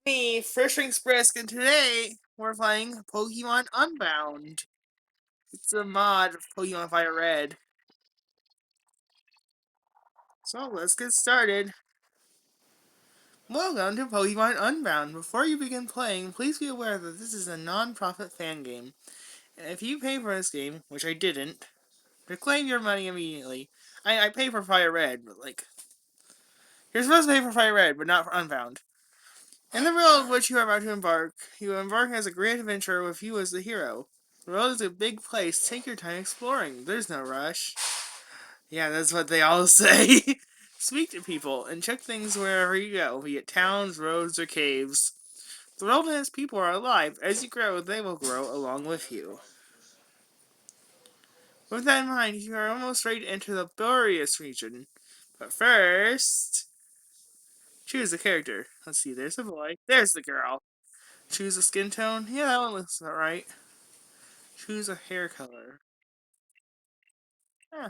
Me, Fishing Brisk, and today we're playing Pokemon Unbound. It's a mod of Pokemon Fire Red. So let's get started. Welcome to Pokemon Unbound. Before you begin playing, please be aware that this is a non-profit fan game. And if you pay for this game, which I didn't, reclaim your money immediately. I pay for Fire Red, but you're supposed to pay for Fire Red, but not for Unbound. In the world of which you are about to embark, you embark as a great adventurer with you as the hero. The world is a big place. Take your time exploring. There's no rush. Yeah, that's what they all say. Speak to people and check things wherever you go, be it towns, roads, or caves. The world and its people are alive. As you grow, they will grow along with you. With that in mind, you are almost ready to enter the Boreas region. But first, choose a character. Let's see, there's a boy. There's the girl. Choose a skin tone. Yeah, that one looks alright. Choose a hair color. Huh.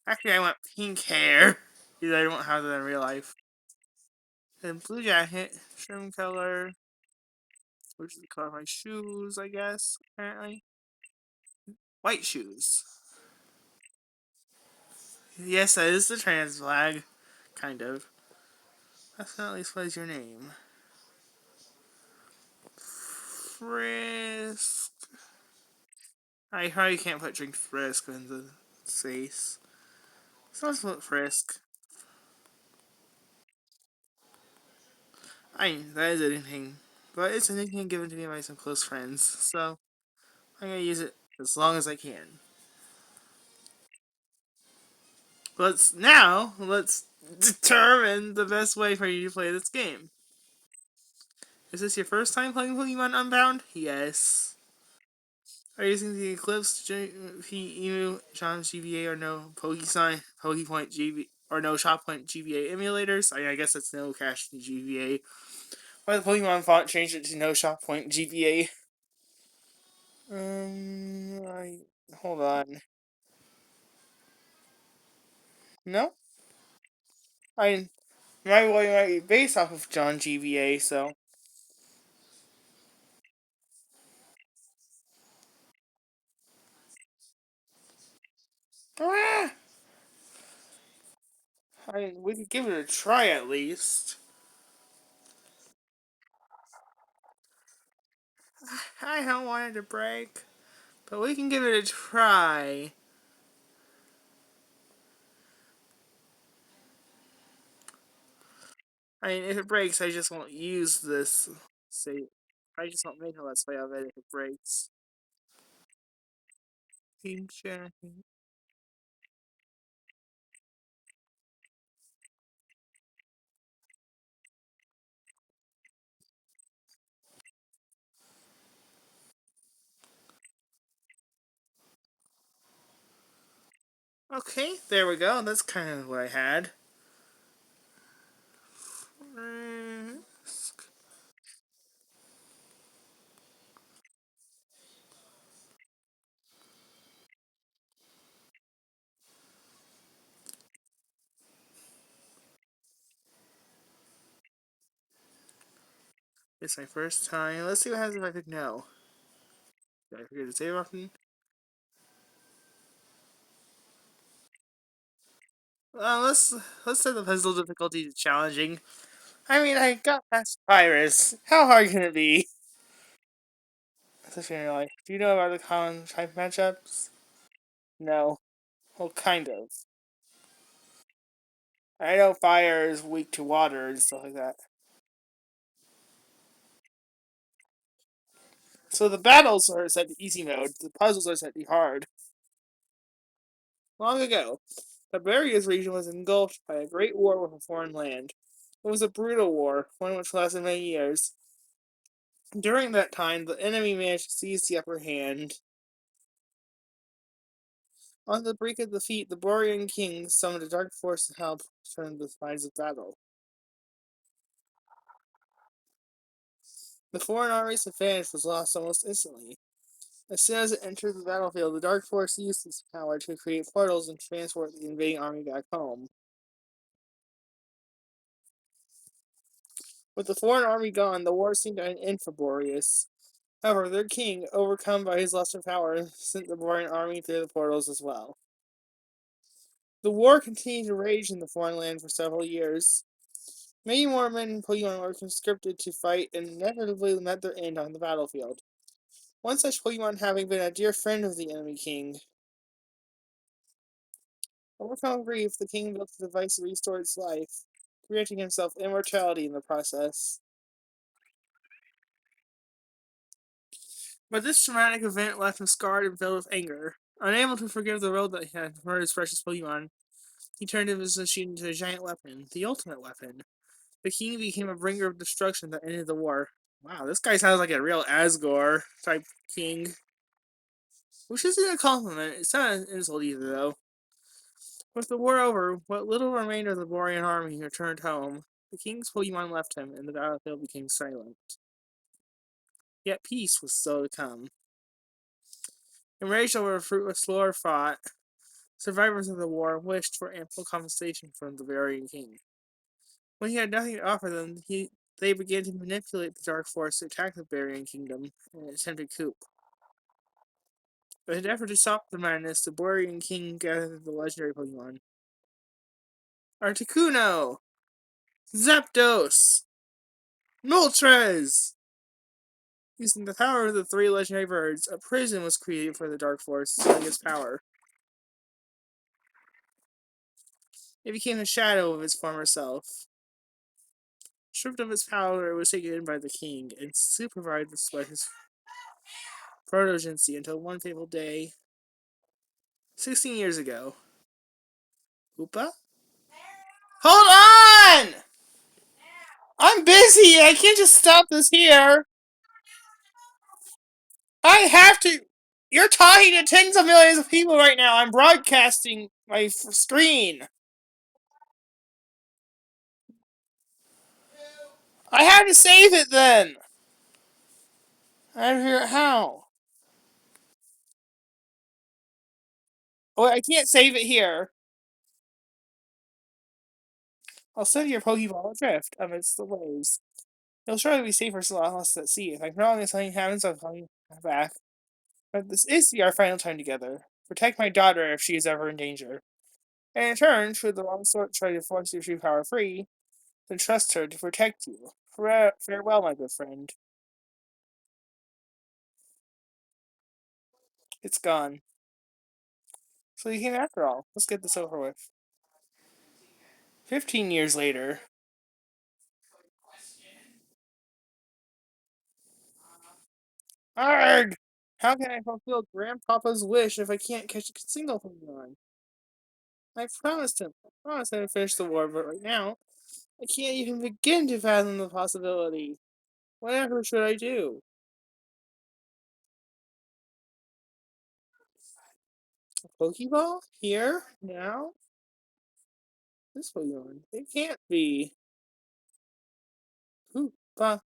Actually, I want pink hair. Because I don't have that in real life. Then blue jacket, trim color, which is the color of my shoes, I guess, apparently. White shoes. Yes, that is the trans flag. Kind of. That's not at least what is your name. Frisk. I probably can't put drink Frisk in the space. So let's put Frisk. That is a nickname. But it's a nickname given to me by some close friends, so I'm gonna use it as long as I can. Let's determine the best way for you to play this game. Is this your first time playing Pokemon Unbound? Yes. Are you using the Eclipse Emu John GBA or no Pokepoint GB or no Shop Point GBA emulators? I guess it's no Cache GBA. Why the Pokemon font changed it to no Shop Point GBA? Hold on. No, I my boy might be based off of John GBA, so. Ah! We could give it a try at least. I don't want it to break, but we can give it a try. If it breaks, I just won't use this. Say, I just won't make a let's play of it if it breaks. Team share. Okay, there we go. That's kind of what I had. It's my first time. Let's see what happens if I pick no. Did I forget to save often? Let's set the puzzle difficulty to challenging. I got past virus. How hard can it be? Especially in real life. Do you know about the common type matchups? No. Well, kind of. I know fire is weak to water and stuff like that. So the battles are set to easy mode. The puzzles are set to hard. Long ago, the Barious region was engulfed by a great war with a foreign land. It was a brutal war, one which lasted many years. During that time, the enemy managed to seize the upper hand. On the brink of defeat, the Borean king summoned a dark force to help turn the tides of battle. The foreign army's advantage was lost almost instantly. As soon as it entered the battlefield, the Dark Force used its power to create portals and transport the invading army back home. With the foreign army gone, the war seemed to end for Boreas. However, their king, overcome by his lust for power, sent the foreign army through the portals as well. The war continued to rage in the foreign land for several years. Many more men and Pokemon were conscripted to fight and inevitably met their end on the battlefield. One such Pokemon having been a dear friend of the enemy king. Overcome with grief, the king built a device to restore its life, granting himself immortality in the process. But this traumatic event left him scarred and filled with anger. Unable to forgive the world that he had for his precious Pokemon, he turned his machine into a giant weapon, the ultimate weapon. The king became a bringer of destruction that ended the war. Wow, this guy sounds like a real Asgore type king. Which isn't a compliment, it's not an insult either, though. With the war over, what little remained of the Borean army returned home. The king's Pokemon left him, and the battlefield became silent. Yet peace was still to come. Enraged over a fruitless war fought, survivors of the war wished for ample compensation from the Bavarian king. When he had nothing to offer them, they began to manipulate the Dark Force to attack the Bavarian kingdom in an attempted coup. But in an effort to stop the madness, the Bavarian king gathered the legendary Pokemon. Articuno! Zapdos! Moltres! Using the power of the three legendary birds, a prison was created for the Dark Force, sealing its power. It became a shadow of its former self. Stripped of its power, it was taken in by the king and supervised by his protégé until one fateful day, 16 years ago. Hoopa? Hold on! I'm busy! I can't just stop this here! I have to. You're talking to tens of millions of people right now. I'm broadcasting my screen. I have to save it then. I don't hear how. Oh, I can't save it here. I'll send your Pokeball adrift amidst the waves. You'll surely be safer so lost at sea. If I promise something happens, I'll call you back. But this is our final time together. Protect my daughter if she is ever in danger. And in turn, should the wrong sort try to force your true power free, then trust her to protect you. Farewell, my good friend. It's gone. So you came after all. Let's get this over with. 15 years later. Arg! How can I fulfill Grandpapa's wish if I can't catch a single Pokemon? I promised him. I promised I'd finish the war, but right now, I can't even begin to fathom the possibility. Whatever should I do? A Pokeball? Here? Now? This Pokemon? It can't be. Hoopa.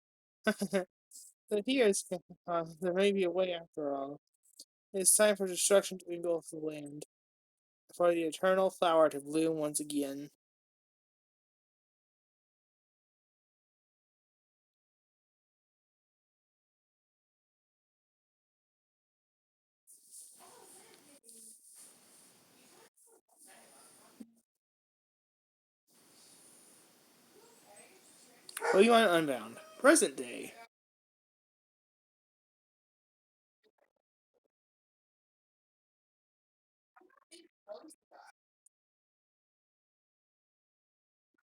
But here's there may be a way after all. It's time for destruction to engulf the land. For the eternal flower to bloom once again. Pokemon Unbound. Present day.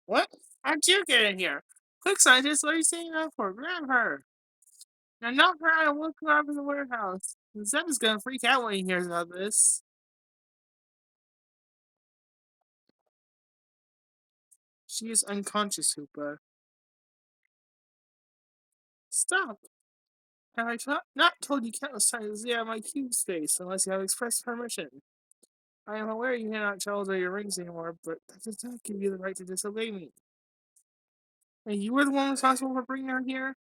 What? How'd you get in here? Quick, scientist, what are you saying up for? Grab her. Now, knock her out and look her up in the warehouse. Zeb is gonna freak out when he hears about this. She is unconscious, Hoopa. Stop! Have I not told you countless times to stay out of my cube space unless you have expressed permission? I am aware you cannot tell your rings anymore, but that does not give you the right to disobey me. And you were the one responsible for bringing her here?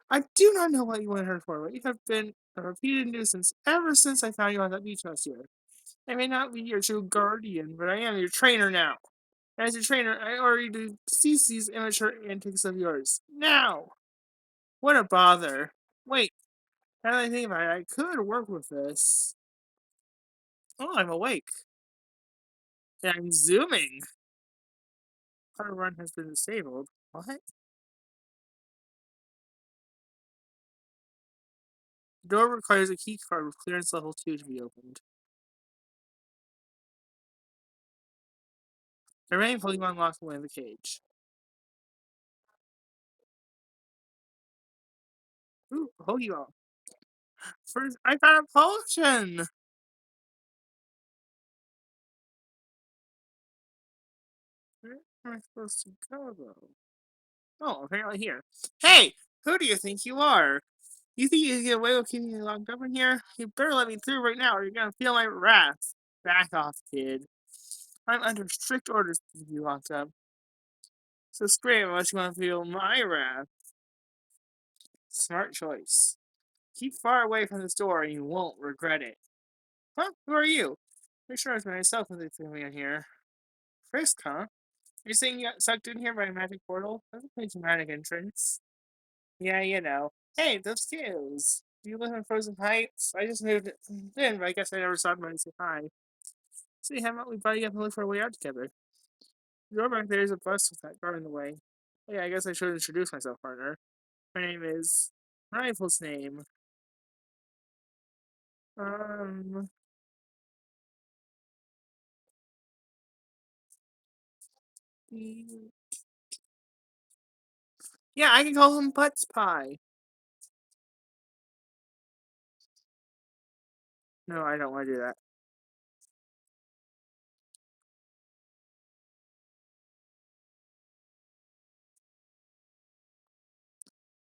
I do not know what you wanted her for, but you have been a repeated nuisance ever since I found you on that beach last year. I may not be your true guardian, but I am your trainer now. As a trainer, I order you to cease these immature antics of yours. Now! What a bother. Wait, now that I think about it, I could work with this. Oh, I'm awake. And I'm zooming. Our run has been disabled. What? The door requires a key card with clearance level 2 to be opened. The remaining Pokemon locked away in the cage. Ooh, Pokeball. First, I found a potion! Where am I supposed to go, though? Oh, apparently here. Hey! Who do you think you are? You think you can get away with keeping me locked up in here? You better let me through right now or you're gonna feel my wrath. Back off, kid. I'm under strict orders to keep you locked up. So scream unless you want to feel my wrath. Smart choice. Keep far away from this door and you won't regret it. Huh? Who are you? Pretty sure it's myself when they threw me in here. Frisk, huh? You're saying you got sucked in here by a magic portal? That's a pretty dramatic entrance. Yeah, you know. Hey, those skills. Do you live in Frozen Heights? I just moved in, but I guess I never saw anybody say hi. See, how about we buddy up and look for a way out together? The door back there is a bus with that guard in the way. Yeah, I guess I should introduce myself, partner. My name is... Rival's name. Um... Yeah, I can call him Butts Pie. No, I don't want to do that.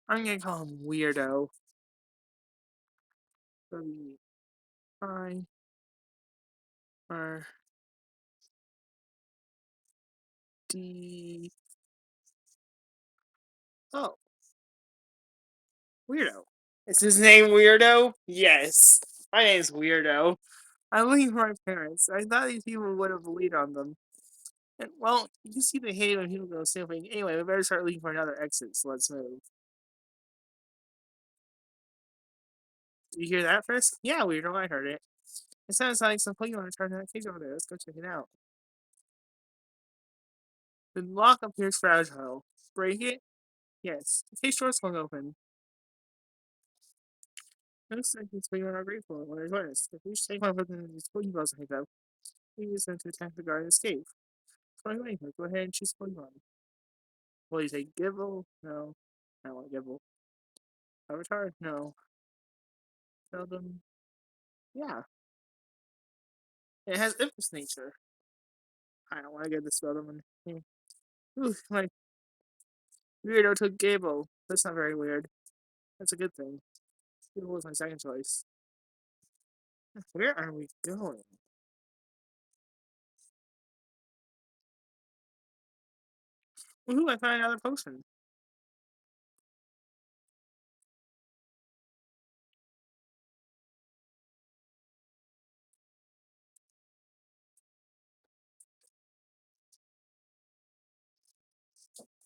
I'm gonna call him Weirdo. W-I-R-D... Oh, Weirdo. Is his name Weirdo? Yes. My name's Weirdo. I'm looking for my parents. I thought these people would have lead on them. And, well, you can see the hate when people go sniffing. Anyway, we better start looking for another exit, so let's move. Did you hear that, Frisk? Yeah, Weirdo, I heard it. It sounds like some Pokemon are trying to that cage over there. Let's go check it out. The lock appears fragile. Break it? Yes. The cage door swung open. Looks like these Pokemon are grateful when they're joined. If we take one of these Pokeballs I have, we use them to attack the guard and escape. So anyway, go ahead and choose Pokemon. Will you take Gibble? No. I don't want Gibble. Avatar? No. Seldom? Yeah. It has Impulse Nature. I don't want to get this Seldom. Ooh, my Weirdo took Gable. That's not very weird. That's a good thing. Gable was my second choice. Where are we going? Woohoo, I found another potion.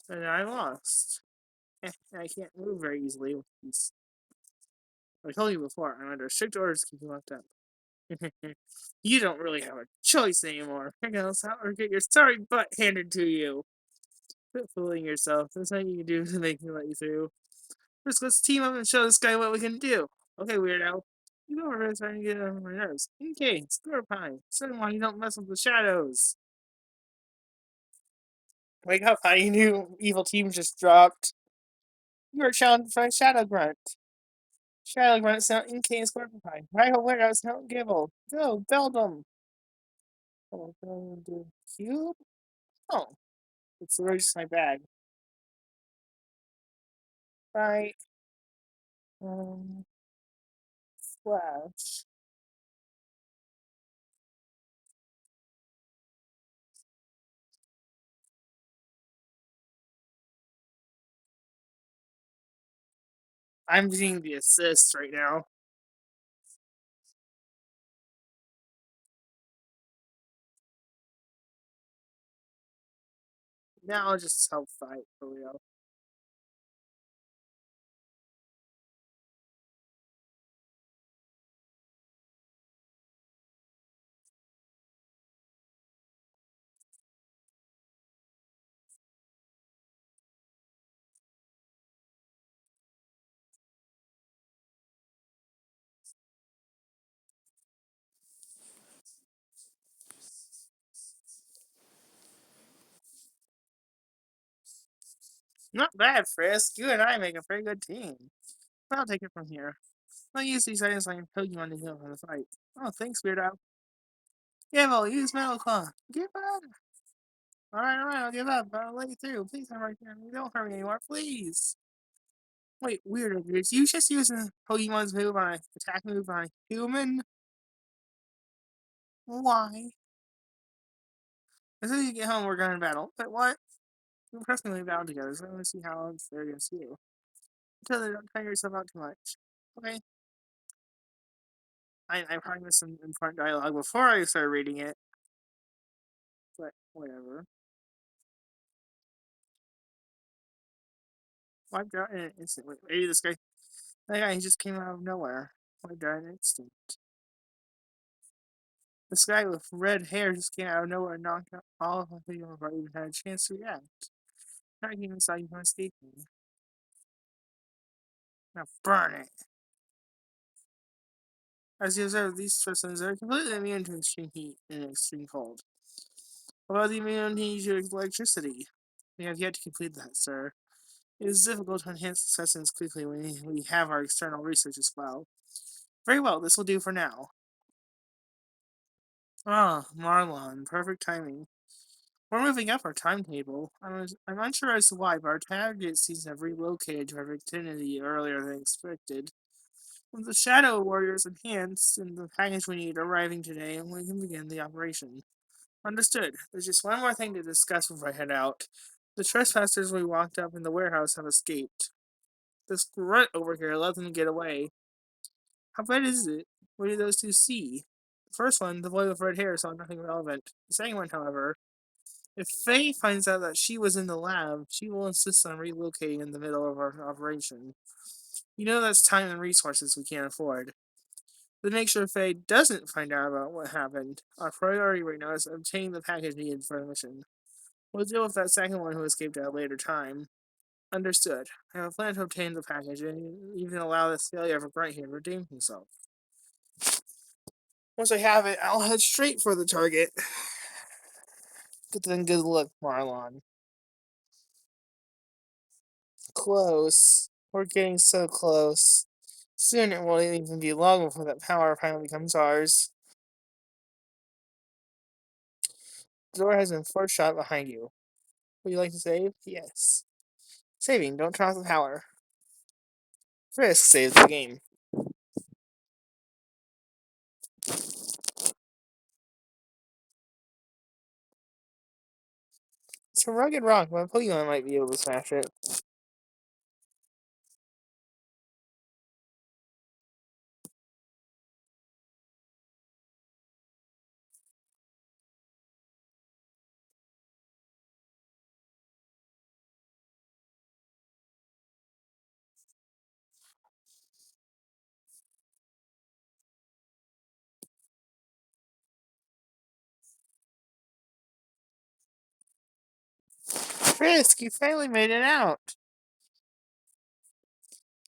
And I lost. I can't move very easily with these. I told you before, I'm under strict orders to keep you locked up. You don't really have a choice anymore. You're gonna or get your sorry butt handed to you. Quit fooling yourself. There's nothing you can do to make me let you through. First, let's team up and show this guy what we can do. Okay, weirdo. You know we're trying to get on my nerves. Okay, score pie. Certain why you don't mess with the shadows. Wake up, honey. New evil team just dropped. You are challenged by Shadow Grunt. Shadow Grunt sound in Kane Scorpion Pie. Rival Weirdos don't gibble. Go, build them. Oh, do cube? Oh, it's literally just my bag. Right. Um, Flash. I'm seeing the assist right now. Now I'll just help fight for real. Not bad, Frisk. You and I make a very good team. But I'll take it from here. I'll use these items like Pokemon to heal from the fight. Oh, thanks, Weirdo. Yeah, well, use Metal Claw. Give up. Alright, I'll give up. I'll let you through. Please don't hurt me. Don't hurt me anymore, please. Wait, Weirdo, did you just use a Pokemon's move on attack move on a human? Why? As soon as you get home, we're gonna battle. But what? We're personally battle together, so I want to see how it's fair against you. Until then, don't tire yourself out too much. Okay. I probably missed some important dialogue before I started reading it, but whatever. Wiped out in an instant. Wait, maybe this guy. That guy just came out of nowhere. Wiped out in an instant. This guy with red hair just came out of nowhere and knocked out all of my people before I even had a chance to react. Now I even saw you from escaping. Now burn it. As you observe, these persons are completely immune to extreme heat and extreme cold. What about the immunity to electricity? We have yet to complete that, sir. It is difficult to enhance assessments quickly when we have our external research as well. Very well, this will do for now. Ah, Marlon, perfect timing. We're moving up our timetable. I'm unsure as to why, but our target seems to have relocated to our vicinity earlier than expected. With the Shadow Warriors enhanced and the package we need arriving today, we can begin the operation. Understood. There's just one more thing to discuss before I head out. The trespassers we walked up in the warehouse have escaped. This grunt over here let them get away. How bad is it? What did those two see? The first one, the boy with red hair, saw nothing relevant. The second one, however, if Faye finds out that she was in the lab, she will insist on relocating in the middle of our operation. You know that's time and resources we can't afford. To make sure Faye doesn't find out about what happened, our priority right now is obtaining the package needed for the mission. We'll deal with that second one who escaped at a later time. Understood. I have a plan to obtain the package and even allow this failure of a grunt here to redeem himself. Once I have it, I'll head straight for the target. Good luck, Marlon. Close. We're getting so close. Soon it won't even be long before that power finally becomes ours. The door has been forced shut behind you. Would you like to save? Yes. Saving, don't turn off the power. Frisk saves the game. It's a rugged rock, but a Pokemon might be able to smash it. Frisk, you finally made it out.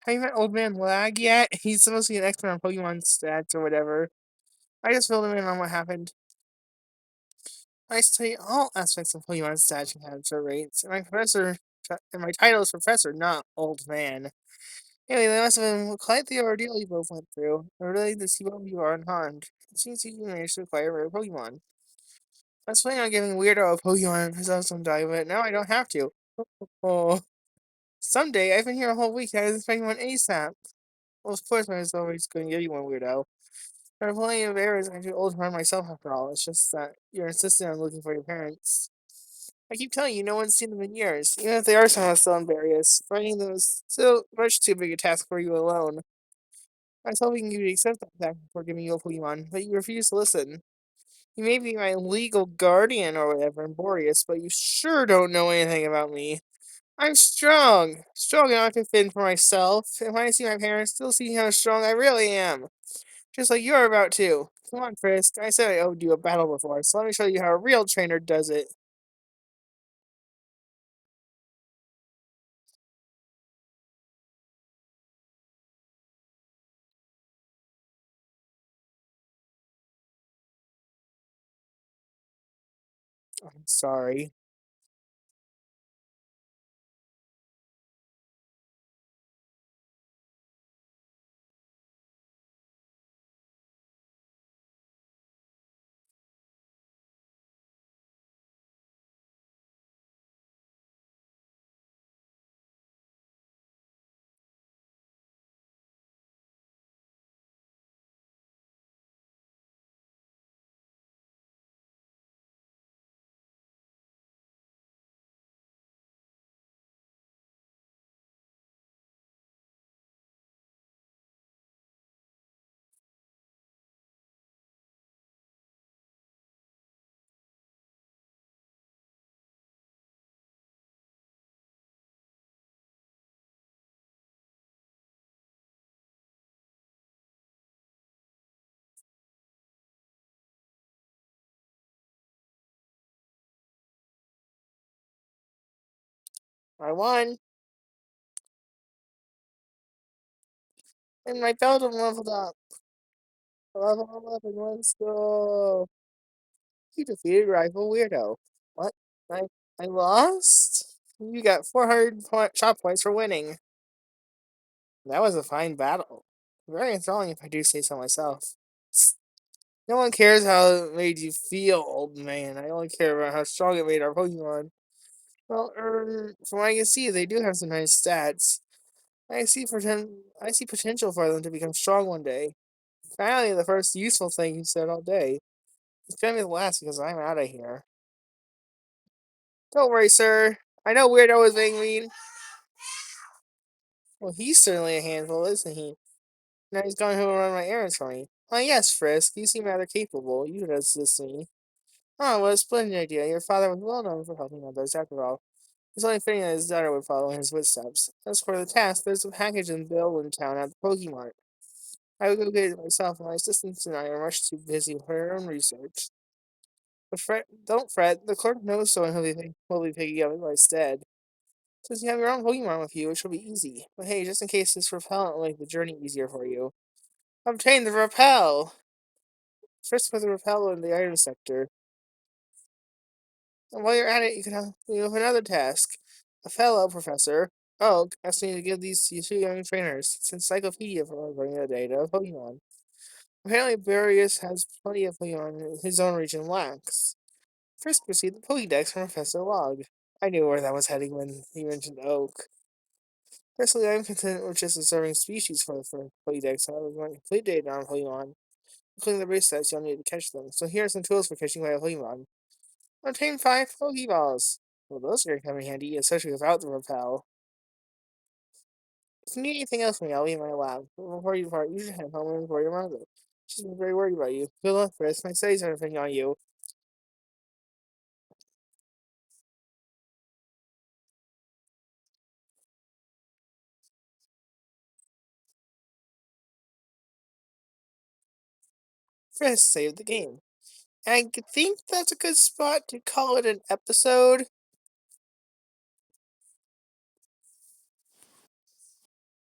Have you met Old Man Lag yet? He's supposed to be an expert on Pokemon stats or whatever. I just filled him in on what happened. I study all aspects of Pokemon stats and capture rates, and my title is Professor, not Old Man. Anyway, that must have been quite the ordeal you both went through. I'm really to see what you are unharmed. It seems you managed to acquire rare Pokemon. I was planning on giving Weirdo a Pokemon and possess someday, but now I don't have to. Oh, someday? I've been here a whole week. I was expecting one ASAP. Well, of course, I was always going to give you one, Weirdo. There are plenty of errors. I'm too old to run myself after all. It's just that you're insistent on looking for your parents. I keep telling you, no one's seen them in years. Even if they are somehow still in Barrios, finding them is still much too big a task for you alone. I was hoping you'd accept that fact before giving you a Pokemon, but you refuse to listen. You may be my legal guardian or whatever in Boreas, but you sure don't know anything about me. I'm strong. Strong enough to fend for myself. And when I see my parents, they'll see how strong I really am. Just like you're about to. Come on, Frisk. I said I owed you a battle before, so let me show you how a real trainer does it. I'm sorry. I won. And my Beldum leveled up. Level 11, let's go. You defeated rival weirdo. What? I I lost? You got 400 shot points for winning. That was a fine battle. Very enthralling if I do say so myself. Tsk. No one cares how it made you feel, old man. I only care about how strong it made our Pokemon. Well, from what I can see, they do have some nice stats. I see potential for them to become strong one day. Finally, the first useful thing you said all day. It's gonna be the last because I'm out of here. Don't worry, sir. I know Weirdo is being mean. Well, he's certainly a handful, isn't he? Now he's going to run my errands for me. Oh, yes, Frisk. You seem rather capable. You could assist me. Oh, what a splendid idea. Your father was well known for helping others, after all. It's only fitting that his daughter would follow in his footsteps. As for the task, there's a package in Billwood town at the Pokemart. I would go get it myself, and my assistants and I are much too busy with our own research. But don't fret. The clerk knows someone who'll be picking up in my stead. Since you have your own Pokemon with you, it should be easy. But hey, just in case this repellent will make the journey easier for you, obtain the repel! First put the repel in the item sector. And while you're at it, you have another task. A fellow professor, Oak, asked me to give these to you two young trainers. It's encyclopedia for bringing the data of Pokemon. Apparently, Barrius has plenty of Pokemon his own region lacks. First, received the Pokédex from Professor Log. I knew where that was heading when he mentioned Oak. Personally, I'm content with just observing species for Pokédex. However, we want complete data on Pokemon, including the base stats you'll need to catch them. So here are some tools for catching wild Pokemon. Obtain 5 Pokeballs. Well, those are going to come in handy, especially without the repel. If you need anything else from me, I'll be in my lab. But before you depart, you should head home and report your mother. She's been very worried about you. Good luck, Chris. My studies are depending on you. Chris saved the game. And I think that's a good spot to call it an episode.